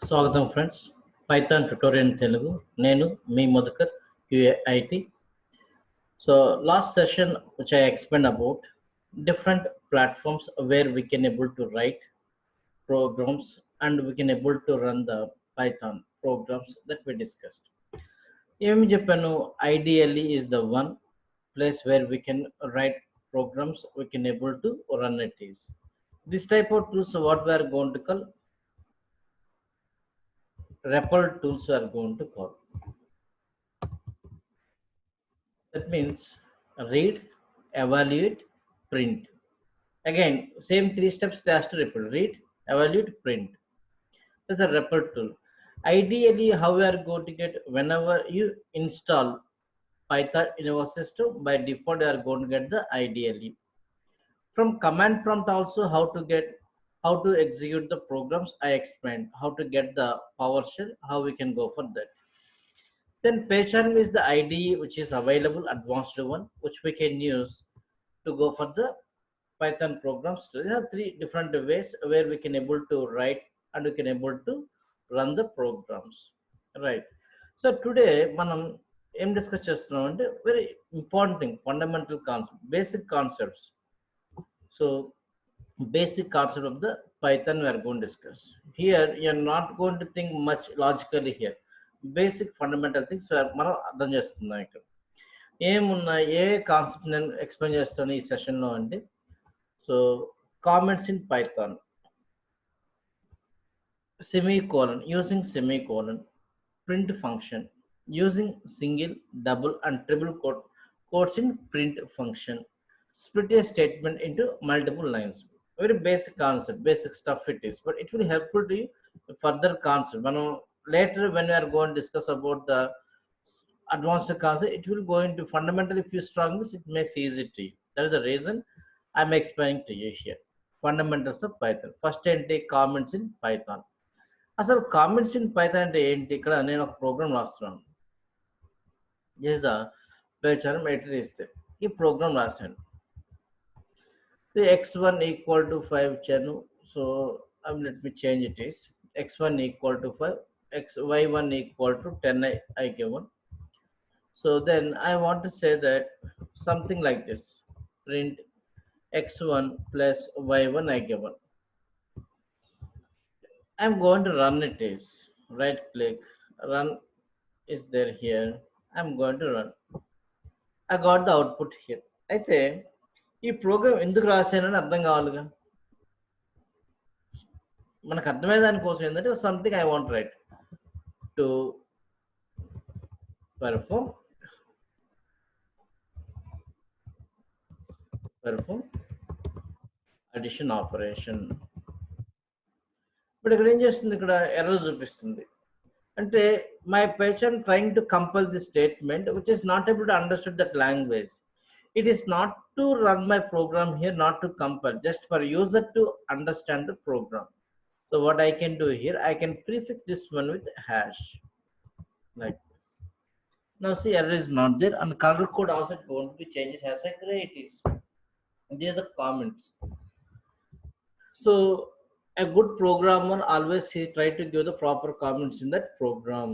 స్వాగతం friends. Python tutorial Telugu. నేను మీ Madhukar QAIT. So last session which I explained about different platforms where we can able to write programs and we can able to run the Python programs that we discussed. ఏమి చెప్పాను, ideally is the one place where we can write programs we can able to run it is. This type of tools what we are going to call REPL tools we are going to call. That means read, evaluate, print. Again, same three steps has to repeat: read, evaluate, print. That's a REPL tool. Ideally, how we are going to get, whenever you install Python in your system, by default you are going to get the ideally. From command prompt also, how to execute the programs I explained, how to get the PowerShell, how we can go for that. Then PyCharm is the IDE which is available, advanced one, which we can use to go for the Python programs. There are three different ways where we can able to write and we can able to run the programs, right? So today manam em discuss chestunam ante very important thing, fundamental concept, basic concepts. So basic concept of the Python we are going to discuss here. You are not going to think much logically here. Basic fundamental things మనం అర్థం చేసుకుందాం. ఇక్కడ ఏమున్నా ఏ concept నేను explain చేస్తాను ఈ సెషన్లో అంటే, so comments in Python, semicolon, using semicolon, print function, using single, double and triple quotes in print function, split a statement into multiple lines. Very basic concept, basic stuff it is, but it will help to you further concept. Later when we are going to discuss about the advanced concept, it will go into fundamental. If you strong this, it makes easy to you. That is the reason I'm explaining to you here fundamentals of Python. First ఏంటి, comments in Python. అసలు comments in Python అంటే ఏంటి? ఇక్కడ నేను ఒక programme రాస్తున్నాను. Is the PyCharm editor ఇస్తే ఈ ప్రోగ్రామ్ రాశాను. x1 equal to 5 chanu, so let me change it is x1 equal to 5, y1 equal to 10 I given. So then I want to say that something like this: print x1 plus y1 I given. I'm going to run it is right click, run is there here. I'm going to run. I got the output here. అయితే ఈ programme ఎందుకు రాశానని అర్థం కావాలిగా. మనకు అర్థమయ్యే దానికోసం ఏంటంటే something I want right to perform addition operation. But ఇక్కడ ఏం చేస్తుంది, ఇక్కడ ఎర్రర్ చూపిస్తుంది. అంటే my PyCharm trying to compile the statement which is not able to understand that language. It is not to run my program here, not to compile, just for user to understand the program. So what I can do here, I can prefix this one with hash like this. Now see, error is not there and color code also going to be changes as a gray it is. These are the comments. So a good programmer always he try to give the proper comments in that program.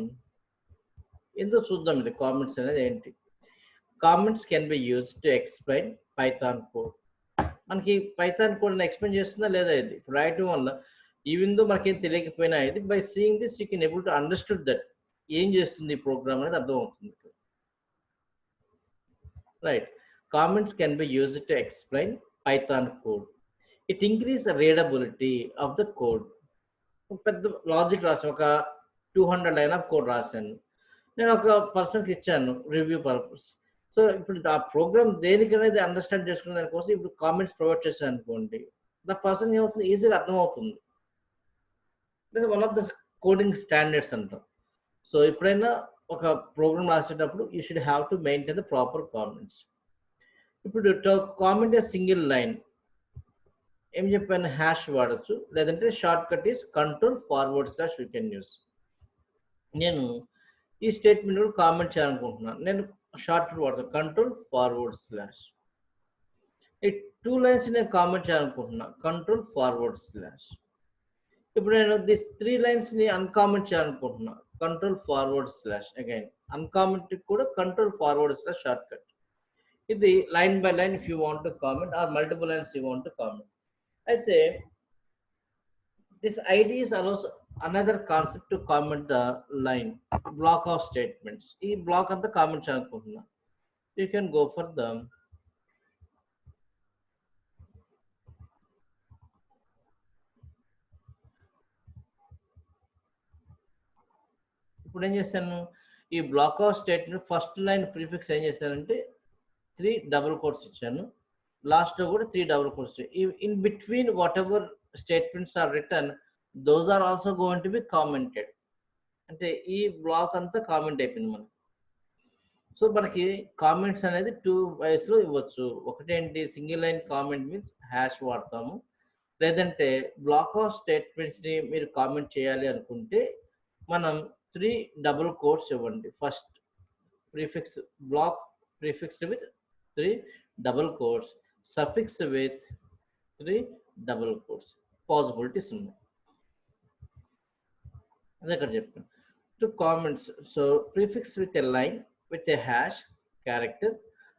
ఇందులో చూద్దాం ఇది comments అనేది ఏంటి. Comments can be used to explain Python code. మనకి Python code explain చేస్తుందా లేదా ఇది ఇప్పుడు రాయటం వల్ల, ఈవెన్ దో మనకేం తెలియకపోయినా ఇది by seeing this you can able to understood that ఏం చేస్తుంది ఈ ప్రోగ్రామ్ అనేది అర్థమవుతుంది. Right, comments can be used to explain Python code. It increase readability of the code. పెద్ద లాజిక్ రాసాను, ఒక 200 లైన్ ఆఫ్ కోడ్ రాశాను, నేను ఒక పర్సన్కి ఇచ్చాను రివ్యూ పర్పస్. సో ఇప్పుడు ఆ ప్రోగ్రామ్ దేనికనేది అండర్స్టాండ్ చేసుకునే దానికోసం ఇప్పుడు కామెంట్స్ ప్రొవైడ్ చేశాను అనుకోండి, ద పర్సన్ ఏమవుతుంది, ఈజీగా అర్థమవుతుంది. That one of the coding standards అంటాం. సో ఎప్పుడైనా ఒక ప్రోగ్రామ్ రాసేటప్పుడు you should have to maintain the proper comments. ఇప్పుడు కామెంట్ ఏ సింగిల్ లైన్ ఏం చెప్పాను, హ్యాష్ వాడచ్చు, లేదంటే short cut is Ctrl// you can use. నేను ఈ స్టేట్మెంట్ కూడా కామెంట్ చేయాలనుకుంటున్నాను, నేను షార్ట్ కట్ వాడతాను Ctrl//. ఈ 2 లైన్స్ నేను కామెంట్ చేయాలనుకుంటున్నాను Ctrl//. ఇప్పుడు నేను దిస్ 3 లైన్స్‌ని అన్‌కామెంట్ చేయాలనుకుంటున్నా. కంట్రోల్ ఫార్వర్డ్ స్లాష్ అగైన్ అన్‌కామెంట్‌కి కూడా కంట్రోల్ ఫార్వర్డ్ స్లాష్ షార్ట్‌కట్. ఇది line by line if you want to comment or multiple lines you want to comment. అయితే this IDEs allows another concept to comment the line block of statements. ఈ block అంతా comment చేయాలనుకుంటున్నా. You can go for the ఇప్పుడు ఏం చేశాను, ఈ block of statement first line prefix ఏం చేశానంటే 3 డబుల్ కోట్స్ ఇచ్చాను. లాస్ట్‌లో కూడా 3 double quotes. In between whatever statements are written those are also going to be commented. అంటే ఈ బ్లాక్ అంతా కామెంట్ అయిపోయింది మనకి. సో మనకి కామెంట్స్ అనేది 2 వేస్‌లో ఇవ్వచ్చు. ఒకటేంటి single line comment means hash వాడతాము. లేదంటే బ్లాక్ ఆఫ్ స్టేట్మెంట్స్‌ని మీరు కామెంట్ చేయాలి అనుకుంటే మనం 3 డబుల్ కోట్స్ ఇవ్వండి. First prefix block prefixed with 3 double quotes, suffix with 3 double quotes. Possibilities ఉన్నాయి. అదే ఇక్కడ చెప్పాను. To comments, so prefix with a line with a hash character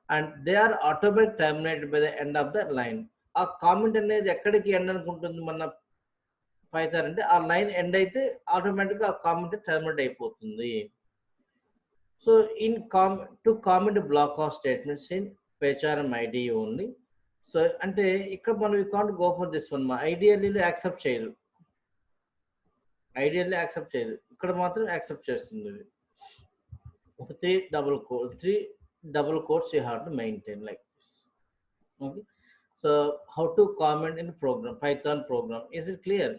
and they are automatically terminated by the end of the line. ఆ comment అనేది ఎక్కడికి end అనుకుంటుంది మన Python అంటే ఆ లైన్ ఎండ్ అయితే ఆటోమేటిక్గా ఆ కామెంట్ టర్మినేట్ అయిపోతుంది. So in to comment block of statements in PyCharm ID only. So అంటే ఇక్కడ మనం you can't go for this one. మా ఐడియల్లీ యాక్సెప్ట్ చేయదు, ఐడియల్లీ యాక్సెప్ట్ చేయదు, ఇక్కడ మాత్రం యాక్సెప్ట్ చేస్తుంది ఇది. ఒక 3 double quotes you have to maintain like this. Okay. So how to comment in program, Python program. Is it clear?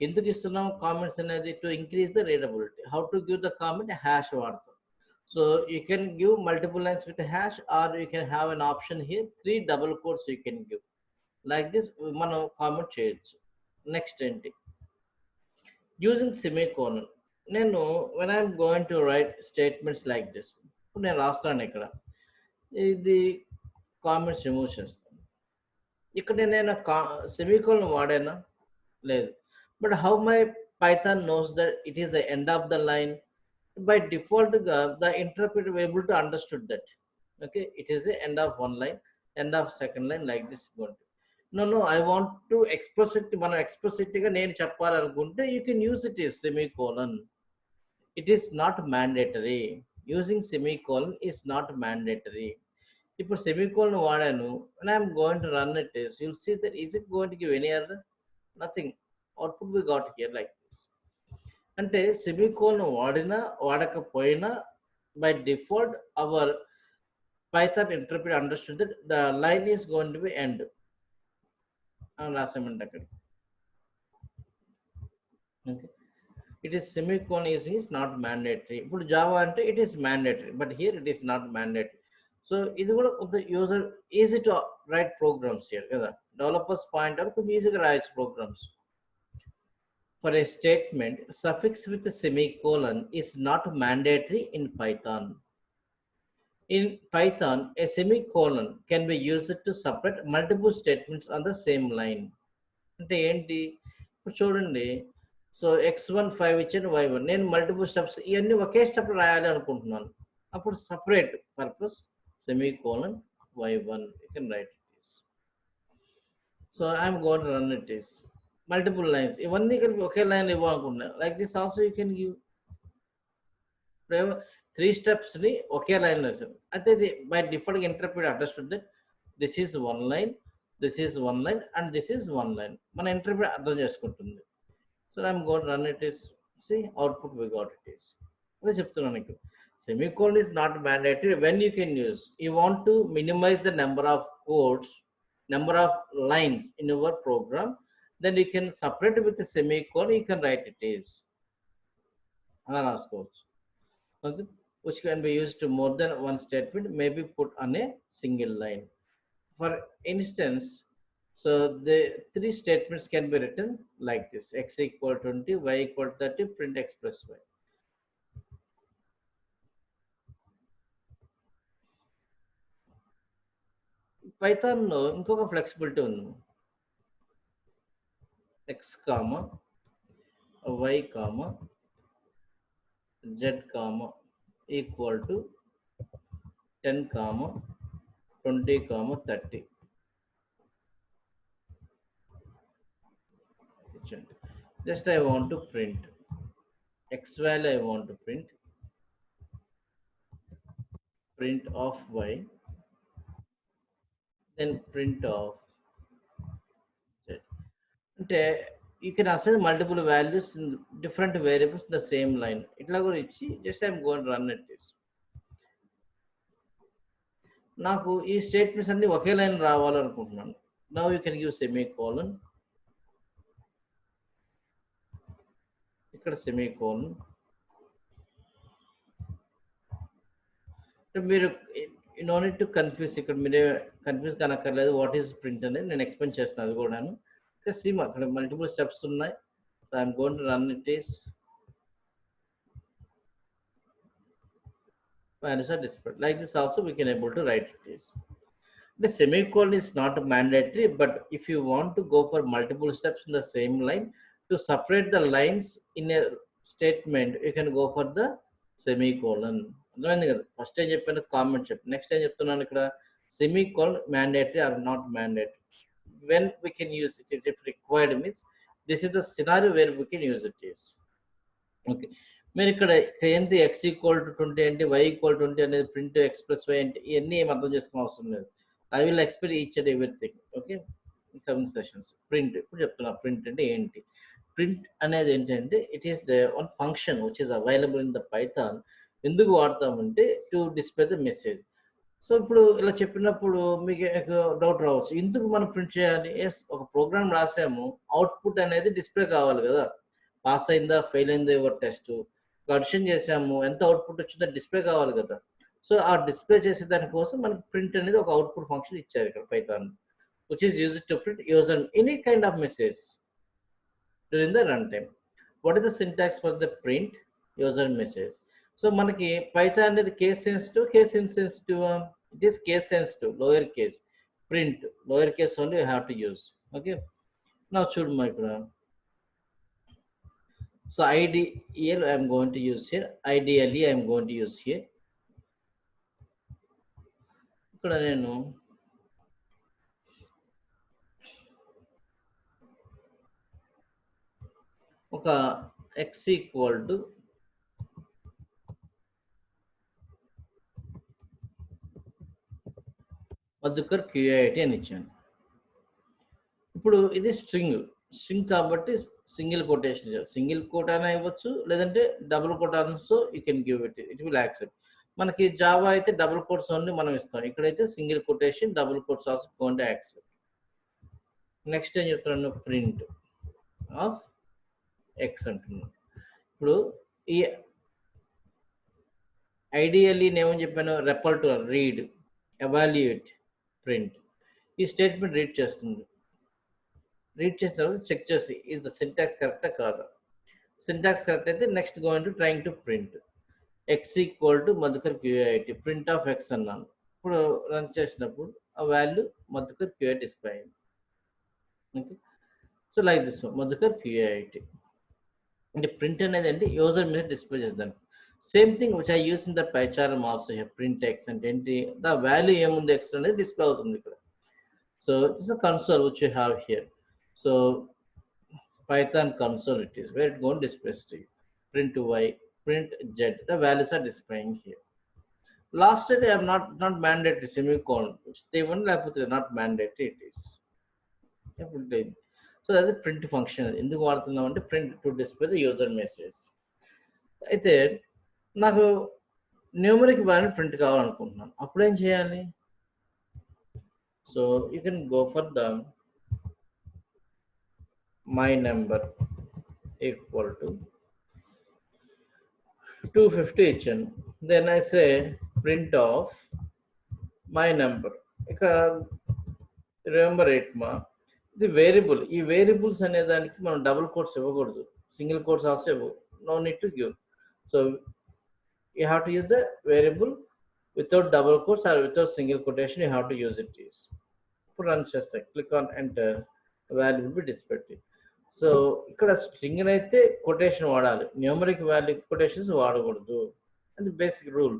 ఎందుకు ఇస్తున్నాం కామెంట్స్ అనేది to increase the readability. How to give the comment hash వాడతాం. So you can give multiple lines with hash or you can have an option here 3 double quotes you can give. Like this మనం comment చేయొచ్చు. Next ఏంటి, using semicolon. నేను when I'm going to write statements like this, ఇప్పుడు నేను రాస్తాను ఇక్కడ ఇది comments remove చేస్తాను. ఇక్కడ నేను సెమీకోలన్ వాడానా లేదు. But how my Python knows that it is the end of the line. By డిఫాల్ట్గా the interpreter able to understood that okay it is the end of one line, end of second line like this going. No I want to explicit, మనం ఎక్స్ప్రెసిట్గా నేను చెప్పాలనుకుంటే you can use it is semicolon. It is not mandatory. Using semicolon is not mandatory. ఇప్పుడు semicolon వాడాను and I'm going to run a test, you'll see that is it going to give any error? Nothing. Output we got here like this. అంటే semicolon వాడినా వాడకపోయినా by default our Python interpreter understood that the line is going to be end అని రాసామంటే అక్కడ. Okay, it is semicolon is not mandatory. ఇప్పుడు Java అంటే it is mandatory, but here it is not mandatory. So ఇది కూడా కొంత user easy to write programs here కదా, developers point out కొంచెం ఈజీగా రాయొచ్చు programs. For a statement suffix with semicolon is not mandatory in Python. In Python, a semicolon can be used to separate multiple statements on the same line. అంటే ఏంటి, ఇప్పుడు చూడండి, so x1 5 ఇచ్చాను y1, నేను multiple steps ఇవన్నీ ఒకే step రాయాలి అనుకుంటున్నాను. అప్పుడు separate purpose semicolon y1 you can write it is. So I am going to run it is multiple lines, ఇవన్నీ కలిపి ఒకే లైన్ ఇవ్వాలనుకుంటున్నాను. Like this also you can give 3 స్టెప్స్ని ఒకే లైన్లో వేసాను. అయితే ఇది by default interpret understood that this is one line, this is one line and this is one line. మన ఇంటర్ప్రిట్ అర్థం చేసుకుంటుంది. So I'm gonna run it is, see output we got it is. అదే చెప్తున్నాను ఇక్కడ, semicolon is not mandatory when you can use. You want to minimize the number of codes, number of lines in your program, then you can separate with the semicolon, you can write it is. Okay, which can be used to more than one statement, may be put on a single line. For instance, so the 3 statements can be written like this: x equal 20, y equal 30, print x plus y. పైథాన్లో ఇంకొక flexibility ఉంది. X comma y comma z comma equal to 10 comma 20 comma 30. Just I want to print x value, I want to print of y, then print of z. అంటే you can assign multiple values in different variables in the same line. ఇట్లా కూడా ఇచ్చి just I'm going to run it this. నాకు ఈ statements అన్ని ఒకే line రావాలనుకుంటున్నాను. Now you can use semicolon. ఇక్కడ semicolon. మీరు నో నీడ్ టు కన్ఫ్యూజ్, ఇక్కడ మీరే కన్ఫ్యూజ్ కానక్కర్లేదు. వాట్ ఈస్ ప్రింట్ అనేది నేను ఎక్స్ప్లెయిన్ చేస్తాను అది కూడాను. సిమ్ అక్కడ మల్టిపుల్ స్టెప్స్ ఉన్నాయి. So I'm going to run it is values are displayed like this. Also we can able to write it is. The semicolon is not mandatory, but if you want to go for multiple steps in the same line to separate the lines in a statement, you can go for the semicolon. అర్థమైంది కదా. First ఏం చెప్పాను, comment చెప్పాను. Next ఏం చెప్తున్నాను ఇక్కడ, semicolon mandatory or not mandatory. When we can use it is if required, means this is the scenario where we can use it is. Okay, మీరు ఇక్కడ ఏంటి ఎక్స్ ఈక్వల్ టు 20 అంటే వై ఈక్వల్ 20 అనేది print X plus why అంటే ఇవన్నీ ఏం అర్థం చేసుకునే అవసరం లేదు. I will explain each and everything. Okay, coming sessions. Print ఇప్పుడు చెప్తున్నా. ప్రింట్ అంటే ఏంటి? ప్రింట్ అనేది ఏంటంటే it is the one function which is available in the Python. ఎందుకు వాడతామంటే to display the message. So ఇప్పుడు ఇలా చెప్పినప్పుడు మీకు డౌట్ రావచ్చు, ఎందుకు మనం ప్రింట్ చేయాలి? ఎస్, ఒక ప్రోగ్రామ్ రాసాము, అవుట్పుట్ అనేది డిస్ప్లే కావాలి కదా. పాస్ అయిందా, ఫెయిల్ అయిందా ఎవరు టెస్ట్, అడిషన్ చేసాము, ఎంత అవుట్పుట్ వచ్చిందో డిస్ప్లే కావాలి కదా. సో ఆ డిస్ప్లే చేసే దానికోసం మనకి ప్రింట్ అనేది ఒక అవుట్పుట్ ఫంక్షన్ ఇచ్చారు ఇక్కడ Python, which is used to print user any kind of message during the runtime. What is the syntax for the print user message? So మనకి పైథాన్ అనేది case sensitive, case insensitive. It is case sensitive, lower case. Print lower case only you have to use. Okay, నా చూడమ్మా ఇక్కడ. So ideal I am going to use here. Ideally I am going to use here. ఇక్కడ నేను ఒక x equal to Madhukar QIT అని ఇచ్చాను. ఇప్పుడు ఇది స్ట్రింగ్ కాబట్టి సింగిల్ కోటేషన్, సింగిల్ కోట్ అయినా ఇవ్వచ్చు, లేదంటే double quote also you can give it, it will accept. మనకి జావా అయితే డబుల్ కోట్స్ ఓన్లీ మనం ఇస్తాం, ఇక్కడైతే single quotation, double quotes also going to accept. Next ఏం చెప్తున్నాను, ప్రింట్ ఆఫ్ ఎక్స్ అంటున్నాను. ఇప్పుడు ఈ ఐడియల్లీ నేమని చెప్పాను, repel to read, evaluate, print. ఈ స్టేట్మెంట్ రీడ్ చేస్తుంది. రీడ్ చేసిన తర్వాత చెక్ చేసి ఈజ్ ద సింటాక్స్ కరెక్టా కాదా. సింటాక్స్ కరెక్ట్ అయితే next going to trying to print X equal to Madhukar QIT, print of X అన్నాను. ఇప్పుడు రన్ చేసినప్పుడు ఆ వాల్యూ మధుకర్ QIT డిస్ప్లే అయింది. Okay, so like this Madhukar QIT అంటే ప్రింట్ అనేది అంటే యూజర్ మీద డిస్ప్లే చేద్దాం. Same thing which I use in the PyCharm also here. Print X అంటే ఏంటి, ద వాల్యూ ఏముంది ఎక్స్ అనేది డిస్ప్లే అవుతుంది ఇక్కడ. So this uh console which you have here. So Python console it is where it going to display to you. Print y, print z, the values are displaying here. Last day I am not mandatory semicolon. If they won't have put not mandatory, it is. So that's a print function. ఎందుకు వాడుతున్నాం అంటే print to display the user message. అయితే నాకు numeric value print కావాలనుకుంటున్నాను, అప్పుడు ఏం చేయాలి? So you can go for the my number equal to 250 ఇచ్చాను. then I say print of my number. ఇక రిమెంబర్ ఇట్ మా, ఇది వేరియబుల్. ఈ వేరియబుల్స్ అనే దానికి మనం డబుల్ కోట్స్ ఇవ్వకూడదు, సింగిల్ కోట్స్ ఆల్సో ఇవ్వవు. No need to give. So you have to use the variable without double quotes or without single quotation. You have to use it is. ఇప్పుడు run చేస్తే click on enter, value will be displayed. So ఇక్కడ string అయితే quotation వాడాలి, numeric value quotations వాడకూడదు. అది basic rule.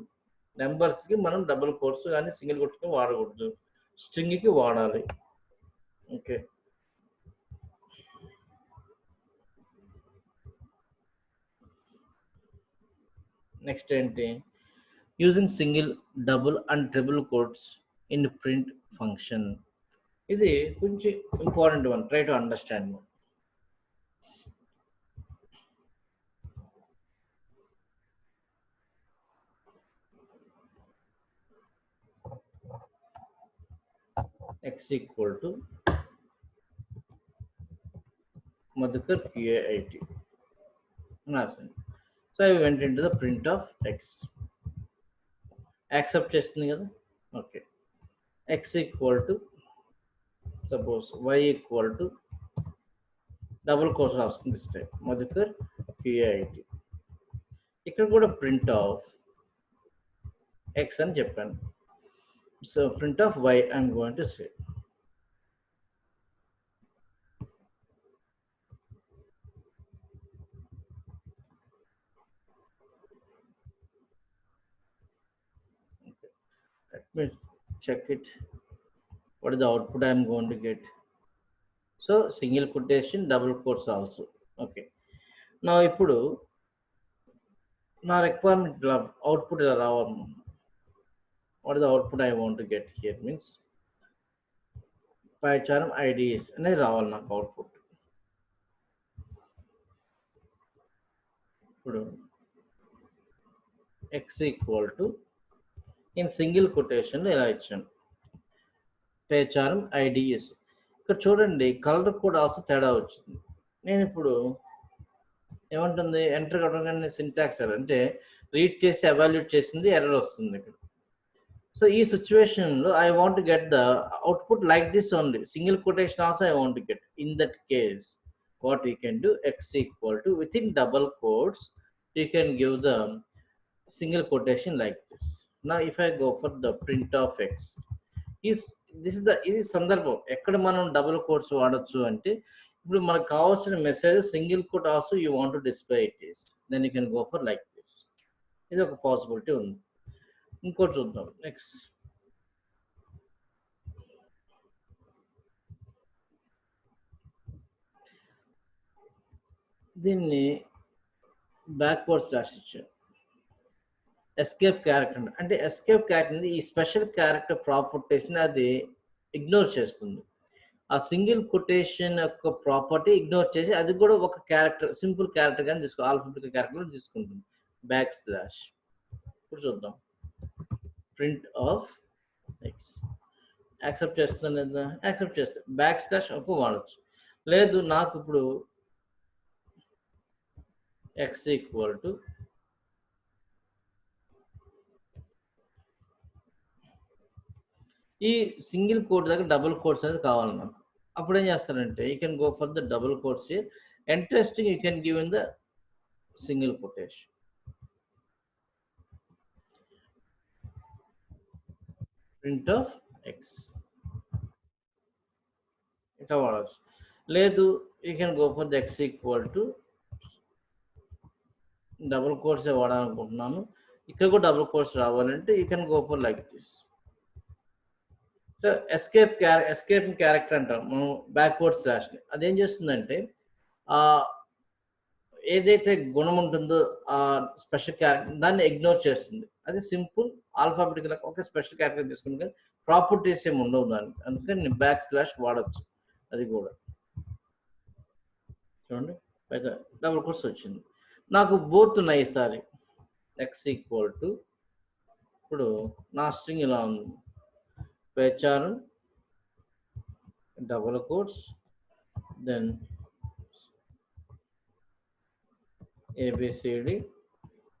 నెంబర్స్కి మనం double quotes కానీ సింగిల్ కోట్స్ వాడకూడదు, స్ట్రింగ్కి వాడాలి. ఓకే, నెక్స్ట్ ఏంటి, using single, double and triple quotes in print function. ఇది కొంచెం important one, try to understand. x equal to Madhukar QAIT. So I went into the print of x. Accept చేస్తుంది కదా. Okay, x equal to, suppose y equal to, double course రాస్తుంది this time, Madhukar QAIT. ఇక్కడ కూడా print of x అని చెప్పాను. So print of y I'm going to say. Let me check it. What is the output I am going to get? So single quotation, double quotes also. Okay. Now ఇప్పుడు నా requirement output ఇలా రావాలి. What is the output I want to get here? Means పైచారం IDs అనేది రావాలి నాకు output. ఇప్పుడు x equal to, in single quotation ఇలా ఇచ్చాను, పేచారం IDs. ఇక్కడ చూడండి కలర్ కూడా ఆల్సో తేడా వచ్చింది. నేను ఇప్పుడు ఏమంటుంది, ఎంటర్ కొట్టగానే సింటాక్స్ ఎర్రర్, అంటే రీడ్ చేసి ఎవాల్యూట్ చేసింది ఎర్రర్ వస్తుంది ఇక్కడ. సో ఈ సిచ్యువేషన్లో I want to get the output like this only, single quotation also I want to get. In that case what we can do, x equal to, within double quotes you can give the single quotation like this. Now if I go for the print of x, is this is the, ఇది సందర్భం ఎక్కడ మనం double quotes వాడచ్చు అంటే, ఇప్పుడు మనకు కావాల్సిన message single quote also you want to display it is, then you can go for like this. ఇది ఒక పాసిబిలిటీ ఉంది. ఇంకోటి చూద్దాం నెక్స్ట్. దీన్ని బ్యాక్వర్డ్ స్లాష్ ఇచ్చాను, ఎస్కేప్ క్యారెక్టర్. అంటే ఎస్కేప్ క్యారెక్టర్ ఈ స్పెషల్ క్యారెక్టర్ ప్రాపర్టీస్ని అది ఇగ్నోర్ చేస్తుంది. ఆ సింగిల్ కొటేషన్ యొక్క ప్రాపర్టీ ఇగ్నోర్ చేసి అది కూడా ఒక క్యారెక్టర్, సింపుల్ క్యారెక్టర్ కానీ తీసుకో, ఆల్ఫాబెటిక్ క్యారెక్టర్ తీసుకుంటుంది, బ్యాక్ స్లాష్. ఇప్పుడు చూద్దాం, ప్రింట్ ఆఫ్ ఎక్స్ యాక్సెప్ట్ చేస్తుంది లేదా, యాక్సెప్ట్ చేస్తే బ్యాక్ స్లాష్ ఒక వాడచ్చు. లేదు నాకు ఇప్పుడు ఎక్స్ ఈక్వల్ టు, ఈ సింగిల్ కోట్ దగ్గర డబుల్ కోట్స్ అనేది కావాలి నాకు. అప్పుడు ఏం చేస్తారంటే you can go for the double quotes here, interesting you can give in the single quotation. Print of X ఇట్లా వాడచ్చు. లేదు you can go for the X equal to, double quotes వాడాలనుకుంటున్నాను, ఇక్కడ కూడా డబుల్ కోట్స్ రావాలంటే you can go for like this. So escape character అంటాం మనం backward స్లాష్ని. అదేం చేస్తుందంటే ఏదైతే గుణం ఉంటుందో ఆ స్పెషల్ క్యారెక్టర్ దాన్ని ఇగ్నోర్ చేస్తుంది. అది సింపుల్ ఆల్ఫాబెటికల్ ఒక స్పెషల్ క్యారెక్టర్ తీసుకుని, కానీ ప్రాపర్టీస్ ఏమి ఉండవు దానికి, అందుకని నేను బ్యాక్ స్లాష్ వాడచ్చు. అది కూడా చూడండి పైగా డబుల్ కోట్స్ వచ్చింది. నాకు బోత్ ఉన్నాయి ఈసారి. ఎక్స్ ఈక్వల్ టు, ఇప్పుడు నా స్ట్రింగ్ ఇలా ఉంది, పేచారం డబుల్ కోట్స్ దెన్ ఏబిసిడి,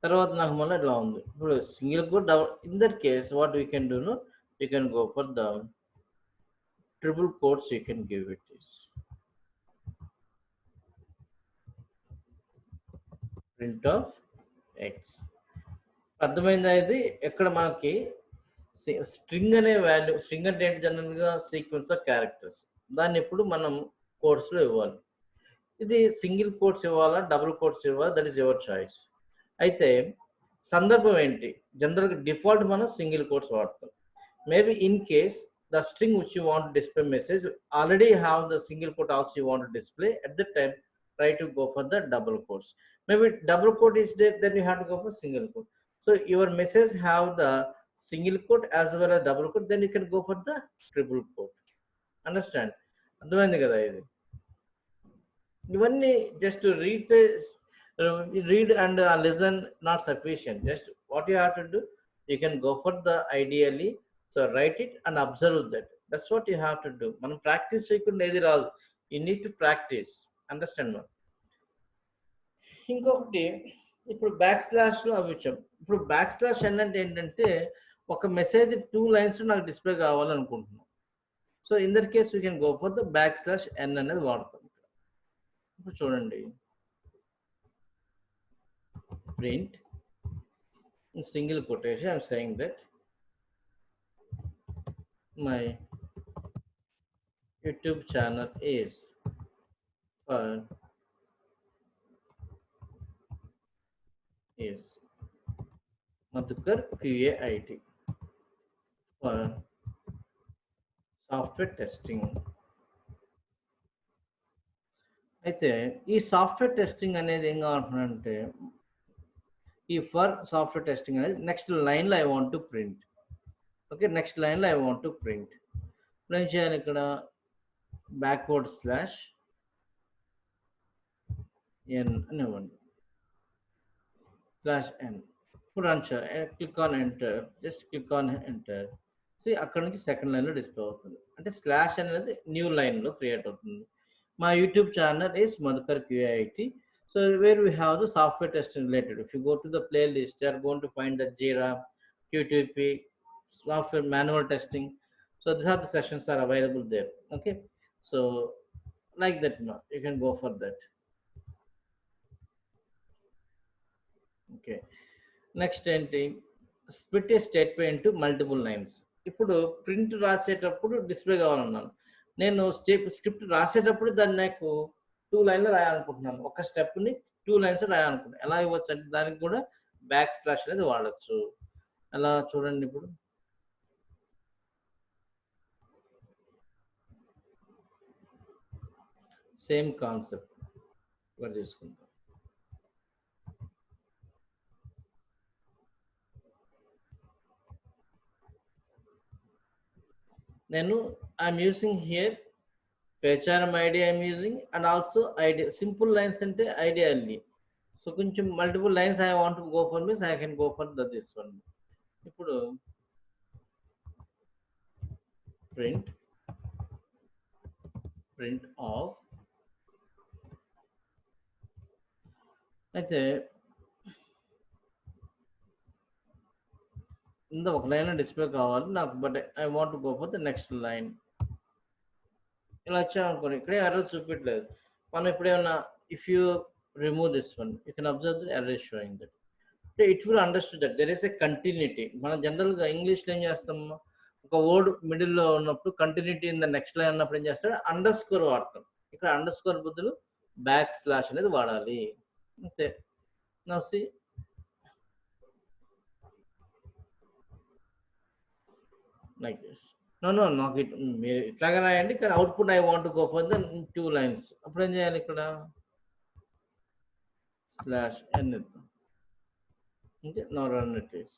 తర్వాత నాకు మళ్ళీ ఇట్లా ఉంది. ఇప్పుడు single quote double, in that case what we can do no, you can go for the triple quotes, you can give it is print of x. అర్థమైందా? ఇది ఎక్కడ మనకి స్ట్రింగ్ అనే వాల్యూ, స్ట్రింగ్ అంటే ఏంటి, జనరల్గా సీక్వెన్స్ ఆఫ్ క్యారెక్టర్స్, దాన్ని ఇప్పుడు మనం కోడ్స్లో ఇవ్వాలి. ఇది సింగిల్ కోట్స్ ఇవ్వాలా, డబుల్ కోట్స్ ఇవ్వాలా, దట్ ఈస్ యువర్ చాయిస్. అయితే సందర్భం ఏంటి? జనరల్‌గా డిఫాల్ట్ మనం సింగిల్ కోట్స్ వాడతాం. Maybe in case the string which you want to display message already have the single quote also you want to display, at that time try to go for the double quotes. Maybe double quote is there, then you have to go for single quote. So your message have the single quote as well as double quote, then you can go for the triple quote. Understand? అర్థమైంది కదా ఇది? ఇవన్నీ just read and listen not sufficient. Just what you have to do, you can go for the ideally, so write it and observe that. That's what you have to do. మనం practice చేయకుండా ఏది రాదు. You need to practice. Understand? ఇంకొకటి, ఇప్పుడు back స్లాష్లో అవి వచ్చాం. ఇప్పుడు back slash అంటే ఏంటంటే ఒక మెసేజ్ 2 లైన్స్ నాకు డిస్ప్లే కావాలనుకుంటున్నాం. So in that case we can go for the back slash N అనేది వాడతాం. ఇప్పుడు చూడండి, print in single quotation I'm saying that my YouTube channel is for is Madhukar QAIT for software testing. అయితే ఈ software testing అనేది ఏం కావాలంటే, ఈ ఫర్ సాఫ్ట్వేర్ టెస్టింగ్ అనేది నెక్స్ట్ లైన్లో I want to print. Okay, next లైన్లో ఐ వాంట్ టు ప్రింట్. ఇప్పుడు ఏం చేయాలి? ఇక్కడ బ్యాక్వర్డ్ స్లాష్ ఎన్ అని ఇవ్వండి, స్లాష్ ఎన్. ఇప్పుడు రన్ చేయాలి. Click on enter, just click on enter. So అక్కడ నుంచి సెకండ్ లైన్లో డిస్ప్లే అవుతుంది. అంటే స్లాష్ అనేది న్యూ లైన్లో క్రియేట్ అవుతుంది. My YouTube channel is Madhukar QIT. So where we have the software testing related. If you go to the playlist, you are going to find the Jira, QTP, software manual testing. So these are the sessions are available there. Okay. So like that, you can go for that. Okay. Next ఏంటి? Split a statement into multiple lines. ఇప్పుడు print రాసేటప్పుడు display కావాలన్నాను. నేను script రాసేటప్పుడు దాన్ని నాకు 2 లైన్లు రాయాలనుకుంటున్నాను. ఒక stepney 2 lines రాయాలనుకుంటున్నాను. ఎలా ఇవ్వచ్చు అంటే దానికి కూడా బ్యాక్ స్లాష్ అనేది వాడచ్చు. అలా చూడండి, ఇప్పుడు సేమ్ కాన్సెప్ట్ ఇక్కడ తీసుకుంటాం. నేను I'm using here PyCharm idea I'm using and also idea. Simple lines అంటే ఐడియల్లీ. సో కొంచెం multiple lines I want to go for means I can go for this one. ఇప్పుడు ప్రింట్ ఆఫ్, అయితే ఇంత ఒక line display కావాలి నాకు, but I want go for the next line. ఇలా వచ్చామనుకోండి, ఇక్కడే ఎర్రర్ చూపించలేదు. మనం ఇప్పుడు ఏమన్నా if you remove this one, you can observe the error sowing that. It will understood that there is a continuity. మనం జనరల్గా ఇంగ్లీష్లో ఏం చేస్తాము, ఒక వర్డ్ మిడిల్లో ఉన్నప్పుడు continuity in the next line అన్నప్పుడు ఏం చేస్తాడు, అండర్ స్కోర్ వాడతాం. ఇక్కడ అండర్ స్కోర్ బదులు బ్యాక్ స్లాష్ అనేది వాడాలి. అంతే. Now see, like this. No నాకు మీరు ఇట్లాగా రాయండి, కానీ output I want go for the 2 lines. అప్పుడు ఏం చేయాలి? ఇక్కడ స్లాష్ ఎన్ ఇద్దాం. అంటే no run it is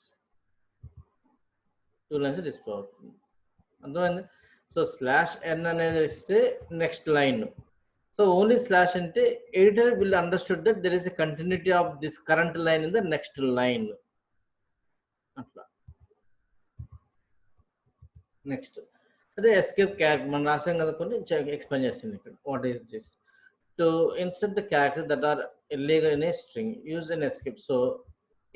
2 lines display అవుతుంది. అర్థమైంది? సో స్లాష్ ఎన్ అనేది ఇస్తే next line. So only slash అంటే editor will understood that there is a continuity of this current line in the next line. అట్లా. Next అదే escape character మనం రాసాం కదా, కొన్ని ఎక్స్ప్లెయిన్ చేస్తుంది ఇక్కడ. What is this? To insert the character that are illegal in a string, use an escape. So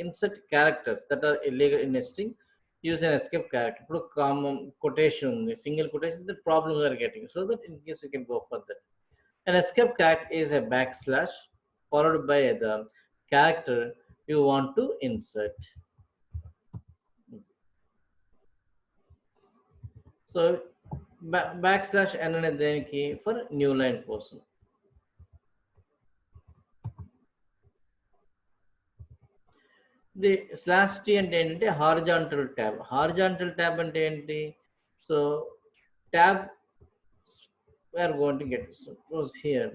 insert characters that are illegal in a string, use an escape character. ఇప్పుడు common quotation ఉంది, single quotation, the problems are getting, so that in case you can go for that. An escape character is a backslash followed by the character you want to insert. So backslash n అనేది దేనికి? For new line కోసం. The slash t అంటే ఏంటంటే horizontal tab. Horizontal tab అంటే ఏంటి? So tab we are going to get suppose here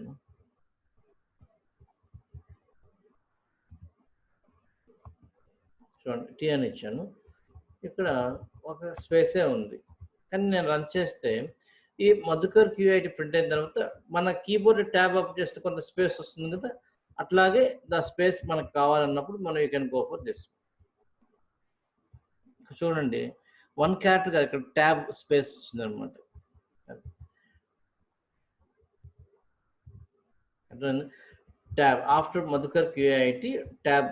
చూడండి tea అని ఇచ్చాను. ఇక్కడ ఒక స్పేసే ఉంది. కానీ నేను రన్ చేస్తే ఈ మధుకర్ క్యూఐటి ప్రింట్ అయిన తర్వాత మన కీబోర్డ్ ట్యాబ్ అప్ చేస్తే కొంత స్పేస్ వస్తుంది కదా, అట్లాగే ద స్పేస్ మనకు కావాలన్నప్పుడు మనం you can go for this. చూడండి 1 క్యారెక్టర్ కాదు, ఇక్కడ ట్యాబ్ స్పేస్ వచ్చింది అనమాట. Tab after Madhukar QIT tab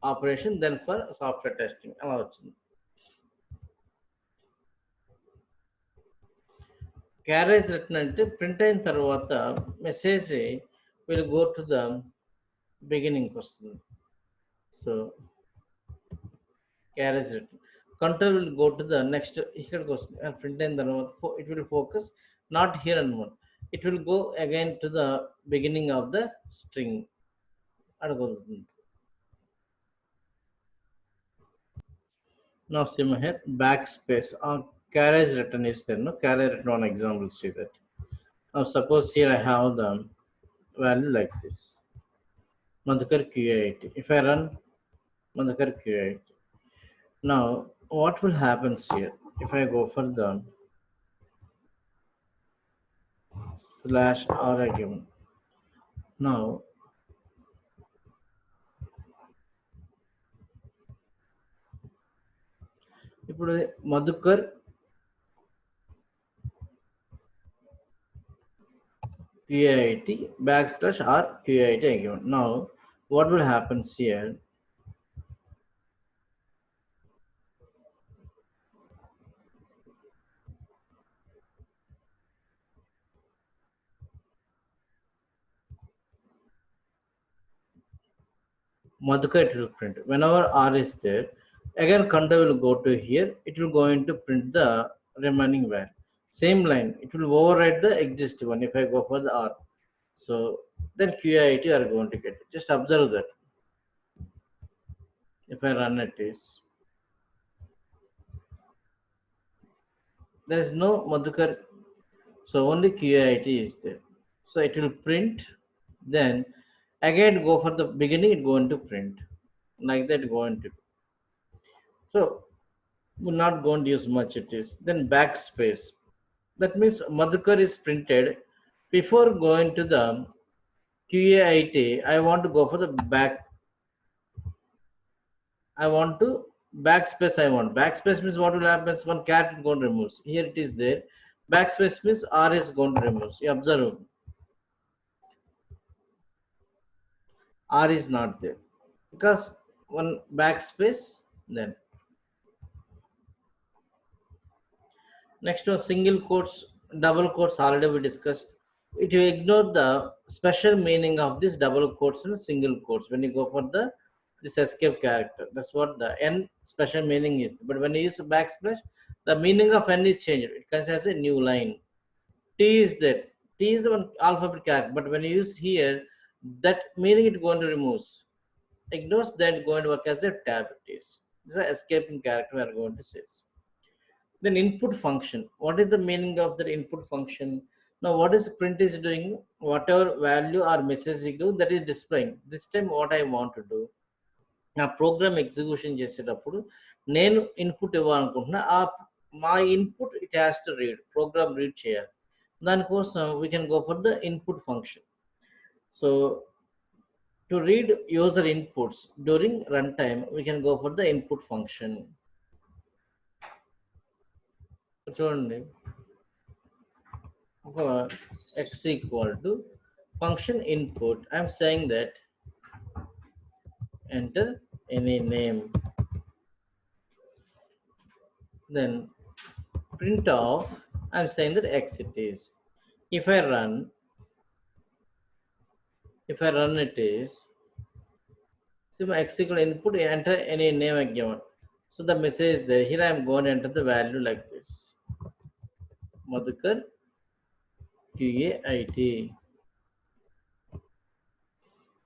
operation then for software testing అలా వచ్చింది. క్యారేజ్ రిటర్న్ అంటే ప్రింట్ అయిన తర్వాత message will go to the బిగినింగ్కి వస్తుంది. So carriage return control will go to the next, ఇక్కడికి వస్తుంది. ప్రింట్ అయిన తర్వాత it will focus not here అనమాట, it will go again to the beginning of the string అడుగుతుంది. Now see here backspace or carriage return is there. No carriage return one example, see that. Now suppose here I have the value like this, Madhukar Q8. If I run Madhukar Q8, now what will happen here? If I go for the slash r again, now ఇప్పుడు Madhukar QIT backslash r QIT again. Now what will happen here? Madhukar it will print. Whenever r is there, again control will go to here, it will going to print the remaining var. Same line, it will override the existing one if I go for the r. So then QIT are going to get. Just observe that. If I run it is, there is no Madhukar, so only QIT is there. So it will print, then again go for the beginning, it going to print like that going to. So we're not going to use much it is. Then backspace, that means Madhukar is printed. Before going to the QAIT, I want to go for the back. I want to backspace. I want backspace means what will happen? One character going to remove. Here it is there. Backspace means R is going to remove. You observe. R is not there because one backspace. Then next one single quotes, double quotes already we discussed. It will ignore the special meaning of this double quotes and single quotes when you go for the this escape character. That's what the n special meaning is. But when you use a backsplash, the meaning of n is changed. It comes as a new line. T is there. T is the one alphabet character. But when you use here, that meaning it going to remove. Ignores that going to work as a tab. It is. This is an escaping character we are going to say. Then input function. What is the meaning of the input function? Now what is print is doing? Whatever value or message you do, that is displaying. This time what I want to do, నా program execution చేసేటప్పుడు నేను input ఇవ్వాలనుకుంటున్నా, ఆ మా input it has to read, program read చేయాలి. దానికోసం we can go for the input function. So to read user inputs during run time we can go for the input function. చూడండి, ఒక x equal to function input, I'm saying that enter any name, then print off, I'm saying that x it is. If I run it is, so my x equal input, enter any name again. So the message is there. Here I am going to enter the value like this, Madhukar QAIT.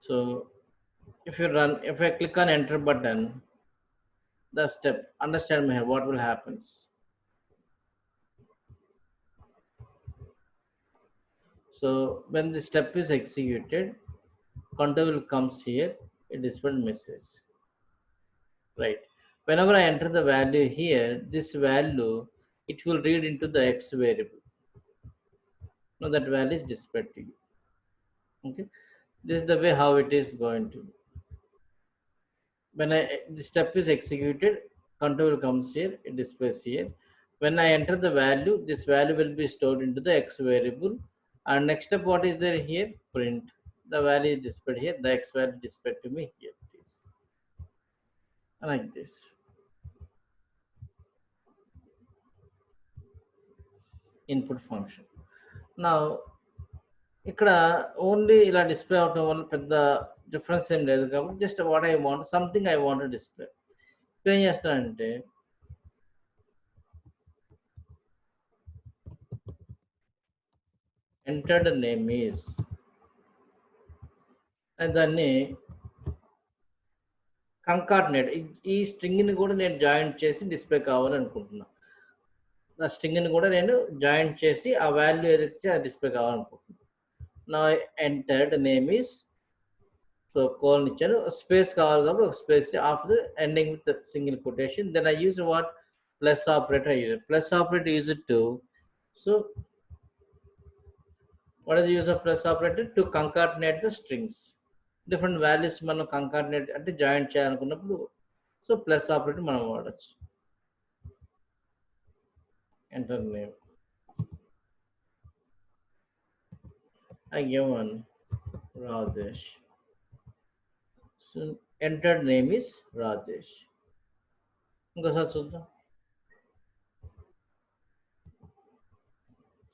So if you run, if I click on enter button, the step. Understand me here, what will happens. So when the step is executed, counter will comes here, it display message, right? Whenever I enter the value here, this value, it will read into the X variable. Now that value is displayed to you. Okay, this is the way how it is going to be. When the step is executed, control comes here, it displays here. When I enter the value, this value will be stored into the X variable. And next step, what is there here? Print. The value is displayed here. The X value displayed to me here. Like this. Input function. Now, ఇక్కడ only ఇలా display అవటం వల్ల పెద్ద difference ఏం లేదు కాబట్టి just what I want something I want display. ఇప్పుడు ఏం చేస్తానంటే ఎంటర్డ్ నేమ్ ఈజ్ అని దాన్ని కంకార్డినేట్, ఈ స్ట్రింగ్ని కూడా నేను జాయింట్ చేసి డిస్ప్లే కావాలనుకుంటున్నా. ఆ స్ట్రింగ్ని కూడా నేను జాయింట్ చేసి ఆ వాల్యూ ఏదైతే అది డిస్ప్లే కావాలనుకుంటున్నాను. నా entered name is, so colon ఇచ్చాను, స్పేస్ కావాలి కాబట్టి ఒక space after ending with single quotation. Then I use what plus operator. Plus operator use it to, so what is the use of plus operator? To concatenate the strings. Different values మనం concatenate అంటే joint చేయాలనుకున్నప్పుడు so plus operator మనం వాడచ్చు. Enter name, I give one Rajesh. So entered name is Rajesh. ఇంకోసారి చూద్దాం.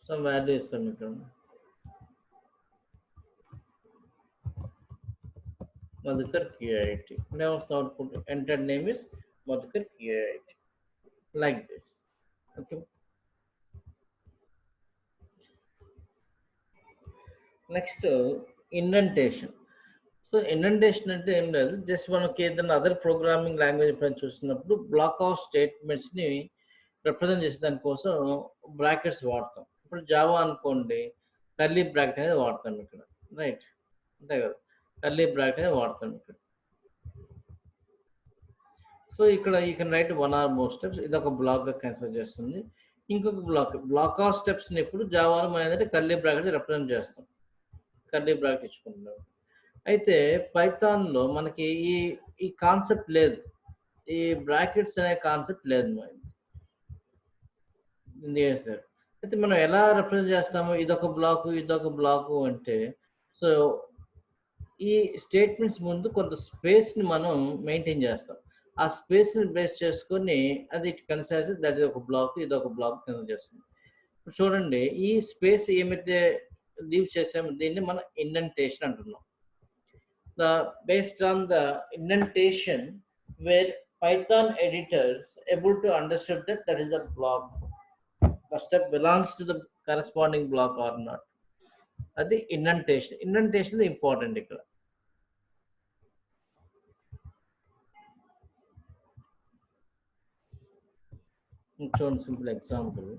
Some value ఇస్తాం ఇక్కడ. Madhukar QIT. Now output entered name is Madhukar QIT. Like this. Okay. Next, indentation. So indentation అంటే ఏం లేదు, just మనకి ఏదైనా అదర్ ప్రోగ్రామింగ్ లాంగ్వేజ్ ఎప్పుడైనా చూస్తున్నప్పుడు బ్లాక్ ఆఫ్ స్టేట్మెంట్స్ని రిప్రజెంట్ చేసే దానికోసం బ్రాకెట్స్ వాడతాం. ఇప్పుడు జావా అనుకోండి, కర్లీ బ్రాకెట్ అనేది వాడతాం ఇక్కడ, రైట్? అంతే కదా, కర్లీ బ్రాకెట్ అనేది వాడతాం ఇక్కడ. సో ఇక్కడ you can write one or more steps. ఇది ఒక బ్లాక్గా కన్సిడర్ చేస్తుంది. ఇంకొక బ్లాక్ ఆఫ్ స్టెప్స్ని ఎప్పుడు జావాలో మనం ఏంటంటే కర్లీ బ్రాకెట్ రిప్రజెంట్ చేస్తాం, కర్లీ బ్రాకెట్ ఇచ్చుకుంటున్నాం. అయితే పైథాన్లో మనకి ఈ కాన్సెప్ట్ లేదు, ఈ బ్రాకెట్స్ అనే కాన్సెప్ట్ లేదు మనకి. సార్ అయితే మనం ఎలా రిప్రజెంట్ చేస్తాము, ఇదొక బ్లాకు అంటే, సో ఈ స్టేట్మెంట్స్ ముందు కొంత స్పేస్ని మనం మెయింటైన్ చేస్తాం. ఆ స్పేస్ని బేస్ చేసుకొని అది ఇట్ కన్సిడర్స్ దట్ ఇది ఒక బ్లాక్, ఇదొక బ్లాక్ కన్సిడర్ చేస్తుంది. ఇప్పుడు చూడండి, ఈ స్పేస్ ఏమైతే లీవ్ చేసామో దీన్ని మనం ఇండెంటేషన్ అంటున్నాం. Based on the indentation where Python editors able to understand that is the block, the step belongs to the corresponding block or not. Adi indentation is important ikkada. చూడండి, simple example.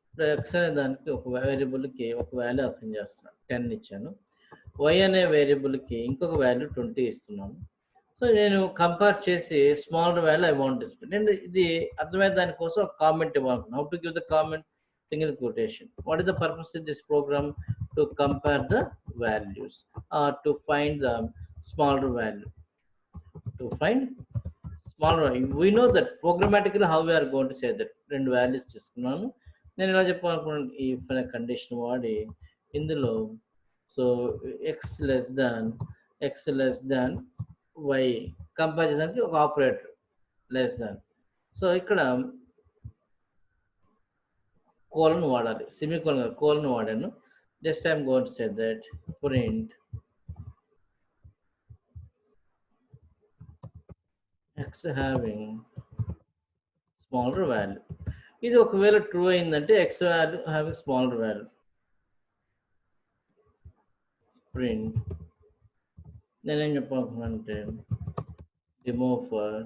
ఇప్పుడు X అనే దానికి ఒక వేరియబుల్కి ఒక value assign చేస్తున్నాను, 10 ఇచ్చాను. Why అనే వేరియబుల్కి ఇంకొక వాల్యూ 20 ఇస్తున్నాను. సో నేను కంపేర్ చేసి small value I want display. నేను ఇది అర్థమయ్యే దానికోసం ఒక కామెంట్ ఇవ్వాలనుకున్నాను. How to give the comment? Single quotation. What is the purpose of this program? To compare the values, to find the smaller value, to find smaller value. We know that programmatical how we're going to say that. రెండు values తీసుకున్నాను, నేను ఇలా చెప్పాలనుకున్నాను ఈ condition వాడి ఇందులో, so X less than Y compare చేయడానికి ఒక ఆపరేటర్ లెస్ దాన్. సో ఇక్కడ కోలన్ వాడాలి, సెమికోలన్ కోలన్ వాడాను. Just I'm going to say that print X having smaller value. ఇది ఒకవేళ ట్రూ అయిందంటే X value having smaller value, print. నేనేం చెప్పాలనుకున్నానంటే రిమూవ్ ఫర్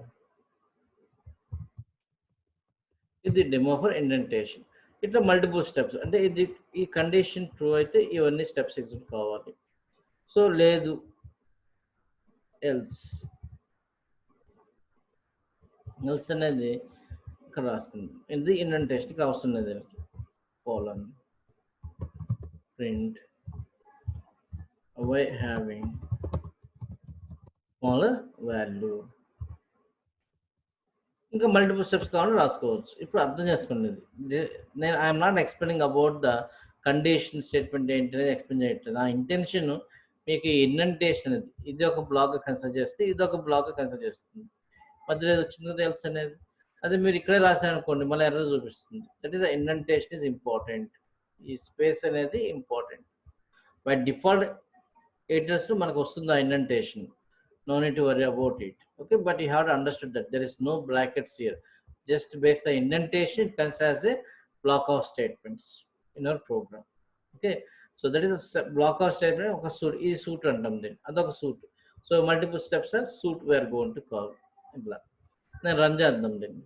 ఇది డెమో ఫర్ ఇండెంటేషన్. ఇట్లా మల్టిపుల్ స్టెప్స్, అంటే ఇది ఈ కండిషన్ ట్రూ అయితే ఇవన్నీ స్టెప్స్ ఎగ్జిక్యూట్ కావాలి. సో లేదు ఎల్స్, ఎల్స్ అనేది ఇక్కడ రాసుకుంది. ఇది ఇండెంటేషన్కి అవసరం లేదు. Colon print Y having smaller value. ఇంకా మల్టిపుల్ స్టెప్స్ కావాలని రాసుకోవచ్చు. ఇప్పుడు అర్థం చేసుకోండి. నేను I'm not explaining about the condition statement ఏంటి అనేది ఎక్స్ప్లెయిన్ చేయట్లేదు. నా ఇంటెన్షన్ మీకు ఇండెంటేషన్ అనేది ఇది ఒక బ్లాక్ కన్సిడర్ చేస్తే ఇది ఒక బ్లాక్ కన్సిడర్ చేస్తుంది. మధ్యలో ఏది వచ్చిందో తెలుసు అనేది అది మీరు ఇక్కడే రాశారనుకోండి మళ్ళీ ఎర్రర్ చూపిస్తుంది. That is the indentation is important. ఈ స్పేస్ అనేది ఇంపార్టెంట్. బై డిఫాల్ట్ ఎడిటర్స్లో మనకు వస్తుంది ఆ indentation. No need to worry about it. Okay, but you have to understand that there is no brackets here. Just base the indentation, it considers as a block of statements in our program. Okay, so that is a block of statement. Okay, suit is suit random then. Adoka suit. So multiple steps are suit we are going to call. Then run chedam then.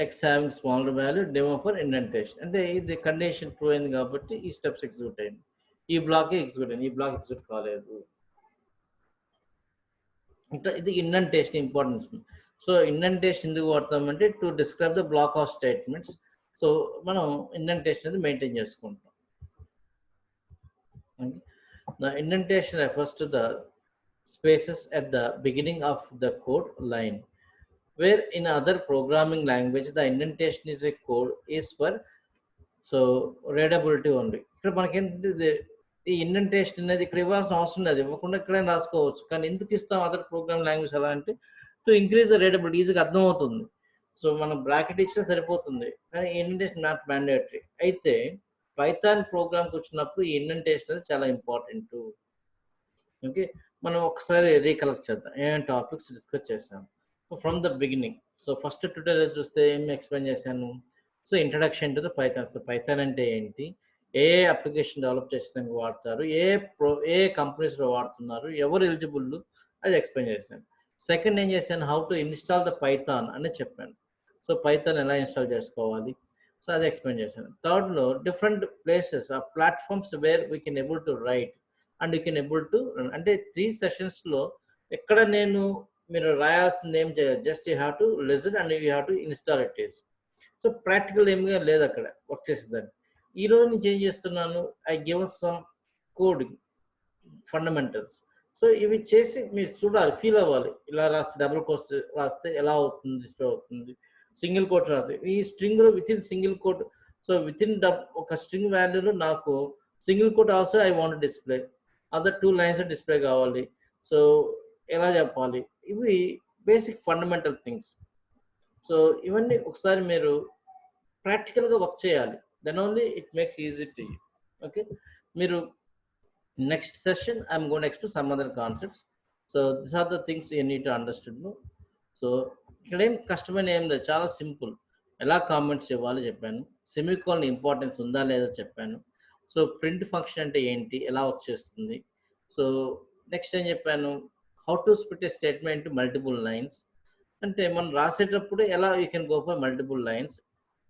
X having smaller value, demo for indentation. And the condition true అయింది కాబట్టి ఈ steps execute అయింది. ఈ black execute అయింది. ఈ black execute కాలేదు. ఇంకా ఇది ఇండెంటేషన్ ఇంపార్టెన్స్. సో ఇండెంటేషన్ ఎందుకు వాడతామంటే to describe the block of statements. So మనం ఇండెంటేషన్ అనేది మెయింటైన్ చేసుకుంటాం. The indentation refers to the spaces at the beginning of the code line. Where in other programming language the indentation is a code is for so readability only. ఇక్కడ మనకి ఈ indentation అనేది ఇక్కడ ఇవ్వాల్సిన అవసరం లేదు, ఇవ్వకుండా ఇక్కడైనా రాసుకోవచ్చు. కానీ ఎందుకు ఇస్తాం అదర్ ప్రోగ్రామ్ లాంగ్వేజ్ అలా అంటే టు ఇంక్రీజ్ ద రీడబిలిటీ, ఈజీగా అర్థమవుతుంది. సో మనం బ్రాకెట్ ఇచ్చినా సరిపోతుంది, కానీ ఇండెంటేషన్ నాట్ మ్యాండేటరీ. అయితే పైథాన్ ప్రోగ్రామ్కి వచ్చినప్పుడు ఈ ఇండెంటేషన్ అనేది చాలా ఇంపార్టెంట్. ఓకే, మనం ఒకసారి రీకలెక్ట్ చేద్దాం ఏమేమి టాపిక్స్ డిస్కస్ చేసాం from the beginning. So first tutorial చూస్తే ఏం ఎక్స్ప్లెయిన్ చేశాను. So introduction to the Python. So Python అంటే ఏంటి, ఏ అప్లికేషన్ డెవలప్ చేసేదానికి వాడతారు, ఏ కంపెనీస్లో వాడుతున్నారు, ఎవరు ఎలిజిబుల్, అది ఎక్స్ప్లెయిన్ చేశాను. సెకండ్ ఏం చేశాను, how to install the Python అని చెప్పాను. సో పైథాన్ ఎలా ఇన్స్టాల్ చేసుకోవాలి, సో అది ఎక్స్ప్లెయిన్ చేశాను. థర్డ్లో different places uh platforms where we can able to write and you can able to run. అంటే 3 సెషన్స్లో ఎక్కడ నేను మీరు రాయాల్సింది ఏం చేయాలి, just you have to listen and you have to install it is. So practical ఏమిగా లేదు అక్కడ వర్క్ చేసేదాన్ని. ఈ రోజు నుంచి ఏం చేస్తున్నాను, I give some coding fundamentals. So ఇవి చేసి మీరు చూడాలి, ఫీల్ అవ్వాలి. ఇలా రాస్తే డబుల్ కోట్స్ రాస్తే ఎలా అవుతుంది, డిస్ప్లే అవుతుంది. సింగిల్ కోట్ రాస్తే ఈ స్ట్రింగ్లో within single quote. So within ఒక స్ట్రింగ్ వాల్యూలో నాకు single quote also I want display, other 2 lines display కావాలి. సో ఎలా చెప్పాలి, ఇవి బేసిక్ ఫండమెంటల్ థింగ్స్. సో ఇవన్నీ ఒకసారి మీరు ప్రాక్టికల్గా వర్క్ చేయాలి, then only it makes easy to you. Okay, మీరు next session I'm gonna explain some other concepts. So this are the things you need to understand. So ఇక్కడ ఏం కష్టమైన ఏం లేదు, చాలా సింపుల్. ఎలా కామెంట్స్ ఇవ్వాలి చెప్పాను, సెమికోలన్ ఇంపార్టెన్స్ ఉందా లేదా చెప్పాను. సో ప్రింట్ ఫంక్షన్ అంటే ఏంటి, ఎలా వర్క్ చేస్తుంది. సో నెక్స్ట్ ఏం చెప్పాను, how to split a statement multiple lines, అంటే మనం రాసేటప్పుడు ఎలా you can go for multiple lines.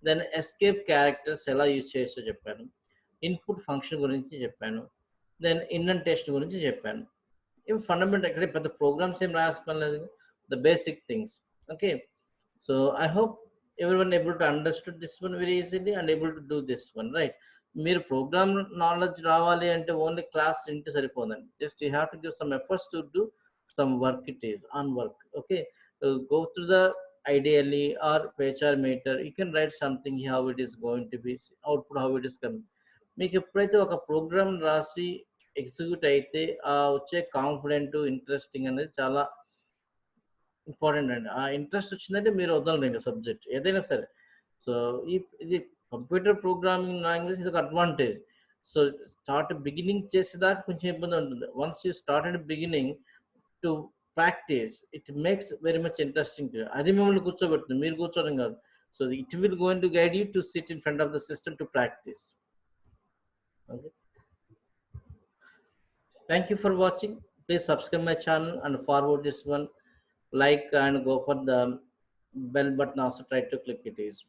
Then escape characters ఎలా యూజ్ చేసో చెప్పాను. ఇన్పుట్ ఫంక్షన్ గురించి చెప్పాను. దెన్ ఇండెంటేషన్ గురించి చెప్పాను. ఇవి ఫండమెంటల్, ఇక్కడ పెద్ద ప్రోగ్రామ్స్ ఏం రాసుకోలేదు, the basic things. Okay, so I hope everyone able to understood this one very easily and able to do this one, right? మీరు ప్రోగ్రామ్ నాలెడ్జ్ రావాలి అంటే ఓన్లీ క్లాస్ వింటే సరిపోదండి. Just you have to give some efforts to do some work, it is on work. Okay, so go through the ideally or HR meter, you can write something how it is going to be output, how it is coming. మీకు ఎప్పుడైతే ఒక programme రాసి execute అయితే ఆ వచ్చే confident interesting అనేది చాలా important అండి. ఆ ఇంట్రెస్ట్ వచ్చిందంటే మీరు వదలరు ఇంకా సబ్జెక్ట్ ఏదైనా సరే. సో ఇది కంప్యూటర్ ప్రోగ్రామింగ్ లాంగ్వేజ్ ఇది ఒక అడ్వాంటేజ్. సో స్టార్ట్ బిగినింగ్ చేసేదాకా కొంచెం ఇబ్బంది ఉంటుంది. Once you started beginning to practice it makes very much interesting. అది మిమ్మల్ని కూర్చోబెడుతుంది, మీరు కూర్చోవడం కాదు. So it will going to guide you to SIT in front of the system to practice. Okay, thank you for watching. Please subscribe my channel and forward this one, like and go for the bell button. Also try to click it is.